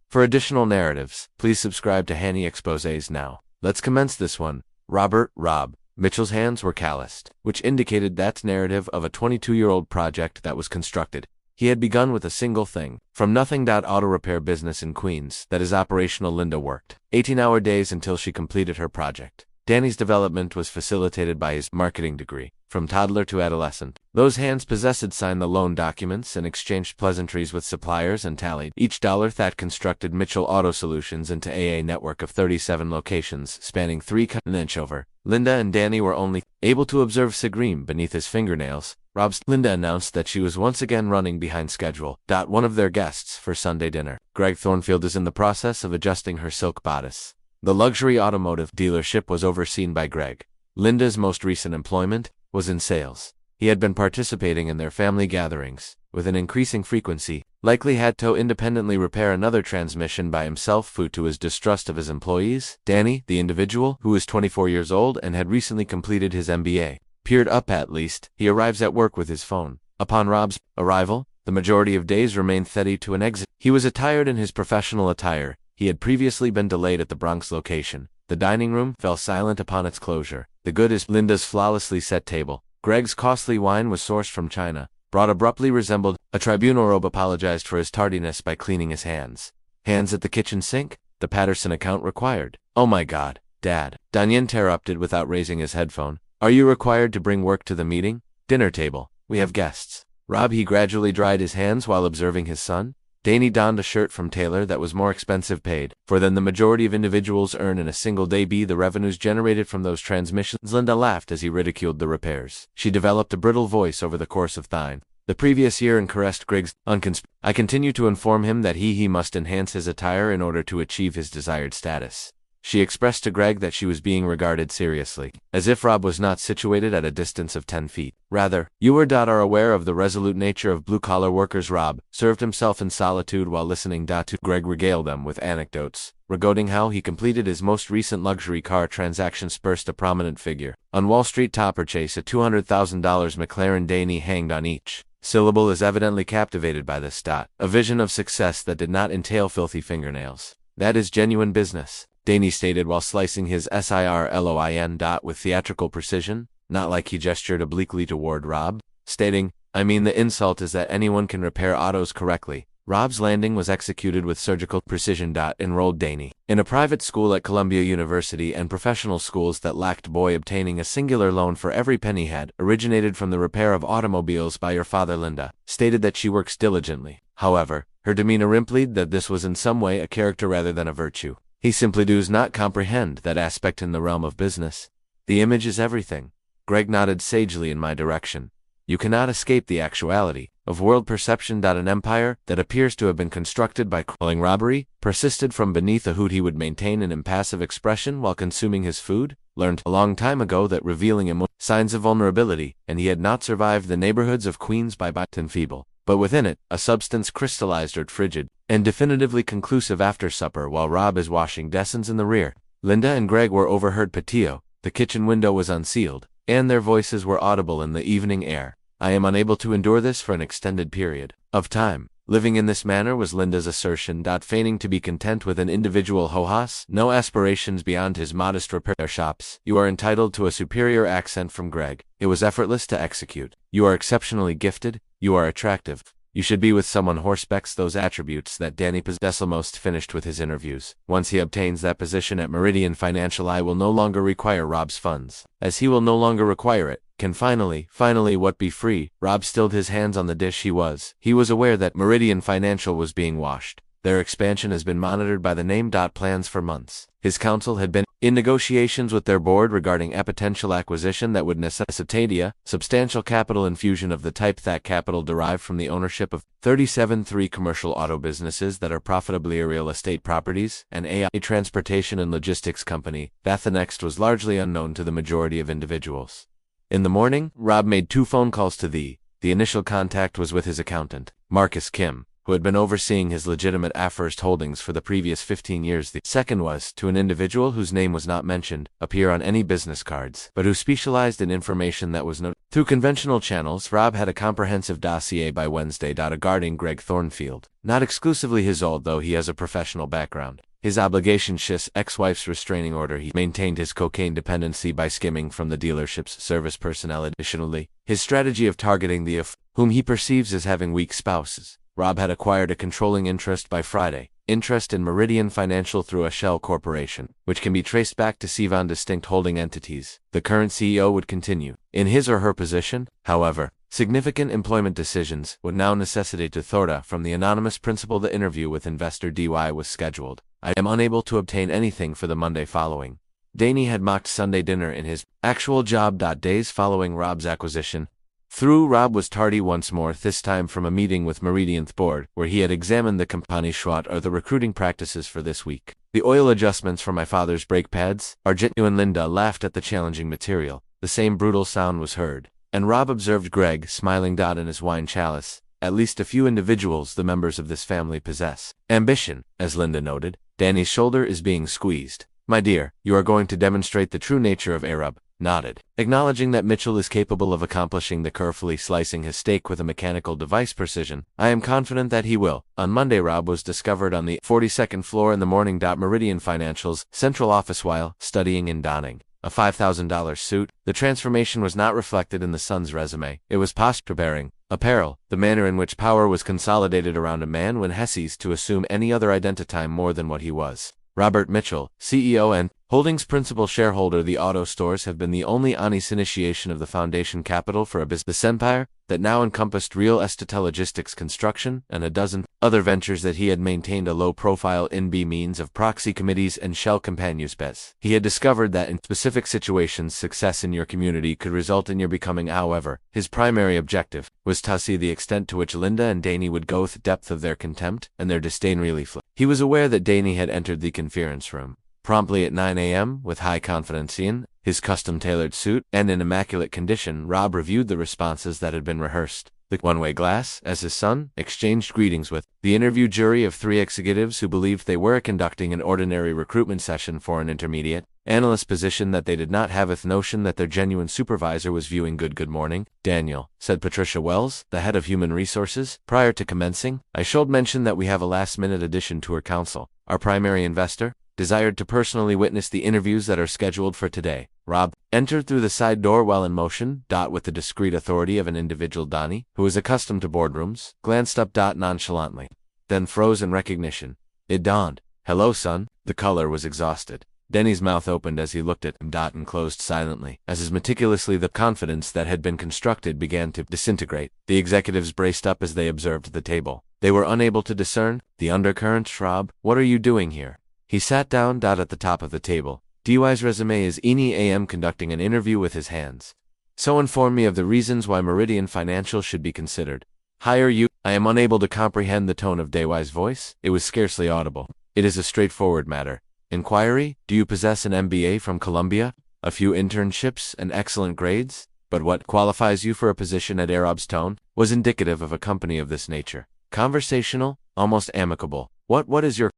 For additional narratives, please subscribe to Hanny Exposés now. Let's commence this one. Rob. Mitchell's hands were calloused, which indicated that's narrative of a 22-year-old project that was constructed. He had begun with a single thing. From nothing. Auto repair business in Queens that is operational. Linda worked 18-hour days until she completed her project. Danny's development was facilitated by his marketing degree. From toddler to adolescent, those hands possessed signed the loan documents and exchanged pleasantries with suppliers and tallied each dollar. That constructed Mitchell Auto Solutions into a network of 37 locations spanning 3 continents over. Linda and Danny were only able to observe Sigrim beneath his fingernails. Linda announced that she was once again running behind schedule. One of their guests for Sunday dinner, Greg Thornfield, is in the process of adjusting her silk bodice. The luxury automotive dealership was overseen by Greg. Linda's most recent employment was in sales. He had been participating in their family gatherings with an increasing frequency, likely had to independently repair another transmission by himself due to his distrust of his employees. Danny, the individual, who is 24 years old and had recently completed his MBA, peered up. At least, he arrives at work with his phone. Upon Rob's arrival, the majority of days remained steady to an exit. He was attired in his professional attire. He had previously been delayed at the Bronx location. The dining room fell silent upon its closure. The good is Linda's flawlessly set table. Greg's costly wine was sourced from China. Brought abruptly resembled a tribunal. Robe apologized for his tardiness by cleaning his hands. Hands at the kitchen sink? The Patterson account required. Oh my God, Dad. Daniel interrupted without raising his headphone. Are you required to bring work to the meeting? Dinner table. We have guests. Rob, he gradually dried his hands while observing his son. Danny donned a shirt from Taylor that was more expensive paid for than the majority of individuals earn in a single day. The revenues generated from those transmissions. Linda laughed as he ridiculed the repairs. She developed a brittle voice over the course of the previous year and caressed Greg's I continue to inform him that he must enhance his attire in order to achieve his desired status. She expressed to Greg that she was being regarded seriously, as if Rob was not situated at a distance of 10 feet. Rather, you are aware of the resolute nature of blue-collar workers. Rob served himself in solitude while listening to Greg regale them with anecdotes, regarding how he completed his most recent luxury car transaction. Spurst a prominent figure on Wall Street to purchase a $200,000 McLaren. Danny hanged on each syllable as evidently captivated by this. A vision of success that did not entail filthy fingernails. That is genuine business, Danny stated while slicing his sirloin. With theatrical precision, not like he gestured obliquely toward Rob, stating, I mean, the insult is that anyone can repair autos correctly. Rob's landing was executed with surgical precision. Enrolled Danny in a private school at Columbia University and professional schools that lacked. Boy, obtaining a singular loan for every penny had originated from the repair of automobiles by your father. Linda stated that she works diligently. However, her demeanor implied that this was in some way a character rather than a virtue. He simply does not comprehend that aspect in the realm of business. The image is everything. Greg nodded sagely in my direction. You cannot escape the actuality of world perception. An empire that appears to have been constructed by crawling robbery persisted from beneath a hood. He would maintain an impassive expression while consuming his food. Learned a long time ago that revealing signs of vulnerability, and he had not survived the neighborhoods of Queens by and feeble, but within it, a substance crystallized or frigid, and definitively conclusive. After supper, while Rob is washing Dessins in the rear, Linda and Greg were overheard patio. The kitchen window was unsealed, and their voices were audible in the evening air. I am unable to endure this for an extended period of time. Living in this manner was Linda's assertion. Feigning to be content with an individual ho-has, no aspirations beyond his modest repair shops. You are entitled to a superior accent from Greg. It was effortless to execute. You are exceptionally gifted. You are attractive. You should be with someone who respects those attributes that Danny possesses. Almost finished with his interviews. Once he obtains that position at Meridian Financial, I will no longer require Rob's funds, as he will no longer require it. Can finally what be free? Rob stilled his hands on the dish. He was aware that Meridian Financial was being washed. Their expansion has been monitored by the name. Plans for months. His counsel had been in negotiations with their board regarding a potential acquisition that would necessitate a substantial capital infusion of the type that capital derived from the ownership of 37 commercial auto businesses that are profitably real estate properties, and a transportation and logistics company. The next was largely unknown to the majority of individuals. In the morning, Rob made 2 phone calls to the initial contact was with his accountant, Marcus Kim, who had been overseeing his legitimate A-First holdings for the previous 15 years. The second was, to an individual whose name was not mentioned, appear on any business cards, but who specialized in information that was known. Through conventional channels, Rob had a comprehensive dossier by Wednesday regarding Greg Thornfield. Not exclusively his old, though he has a professional background. His obligation, his ex-wife's restraining order. He maintained his cocaine dependency by skimming from the dealership's service personnel. Additionally, his strategy of targeting the whom he perceives as having weak spouses. Rob had acquired a controlling interest by Friday, interest in Meridian Financial through a shell corporation, which can be traced back to Sivan distinct holding entities. The current CEO would continue. In his or her position, however, significant employment decisions would now necessitate to Thorda. From the anonymous principal, the interview with investor DY was scheduled. I am unable to obtain anything for the Monday following. Danny had mocked Sunday dinner in his actual job. Days following Rob's acquisition, Rob was tardy once more, this time from a meeting with Meridian's board, where he had examined the company schwat or the recruiting practices for this week. The oil adjustments for my father's brake pads, Argentino and Linda laughed at the challenging material. The same brutal sound was heard, and Rob observed Greg smiling in his wine chalice. At least a few individuals, the members of this family, possess ambition, as Linda noted. Danny's shoulder is being squeezed. My dear, you are going to demonstrate the true nature of Arab. Nodded, acknowledging that Mitchell is capable of accomplishing the carefully slicing his steak with a mechanical device precision. I am confident that he will. On Monday, Rob was discovered on the 42nd floor in the morning. Meridian Financial's central office while studying and donning a $5,000 suit. The transformation was not reflected in the son's resume. It was posture-bearing apparel, the manner in which power was consolidated around a man when he ceased to assume any other identity more than what he was. Robert Mitchell, CEO and Holdings principal shareholder. The auto stores have been the only honest initiation of the foundation capital for a business empire that now encompassed real estate, logistics, construction, and a dozen other ventures that he had maintained a low profile in by means of proxy committees and shell companions. He had discovered that in specific situations success in your community could result in your becoming. However, his primary objective was to see the extent to which Linda and Danny would go with the depth of their contempt and their disdain really flow. He was aware that Danny had entered the conference room promptly at 9 a.m. with high confidence in his custom-tailored suit and in immaculate condition. Rob reviewed the responses that had been rehearsed. The one-way glass, as his son exchanged greetings with the interview jury of 3 executives who believed they were conducting an ordinary recruitment session for an intermediate analyst position, that they did not have a notion that their genuine supervisor was viewing. Good morning, Daniel, said Patricia Wells, the head of human resources. Prior to commencing, I should mention that we have a last-minute addition to our council. Our primary investor desired to personally witness the interviews that are scheduled for today. Rob entered through the side door while in motion. With the discreet authority of an individual, Donnie, who was accustomed to boardrooms, glanced up nonchalantly, then froze in recognition. It dawned. Hello, son. The color was exhausted. Denny's mouth opened as he looked at him. And closed silently, as his meticulously the confidence that had been constructed began to disintegrate. The executives braced up as they observed the table. They were unable to discern the undercurrent. Rob, what are you doing here? He sat down at the top of the table. DY's resume is Eni AM conducting an interview with his hands. So inform me of the reasons why Meridian Financial should be considered. Hire you. I am unable to comprehend the tone of DY's voice. It was scarcely audible. It is a straightforward matter. Inquiry, do you possess an MBA from Columbia? A few internships and excellent grades? But what qualifies you for a position at Arab's tone was indicative of a company of this nature. Conversational, almost amicable. What is your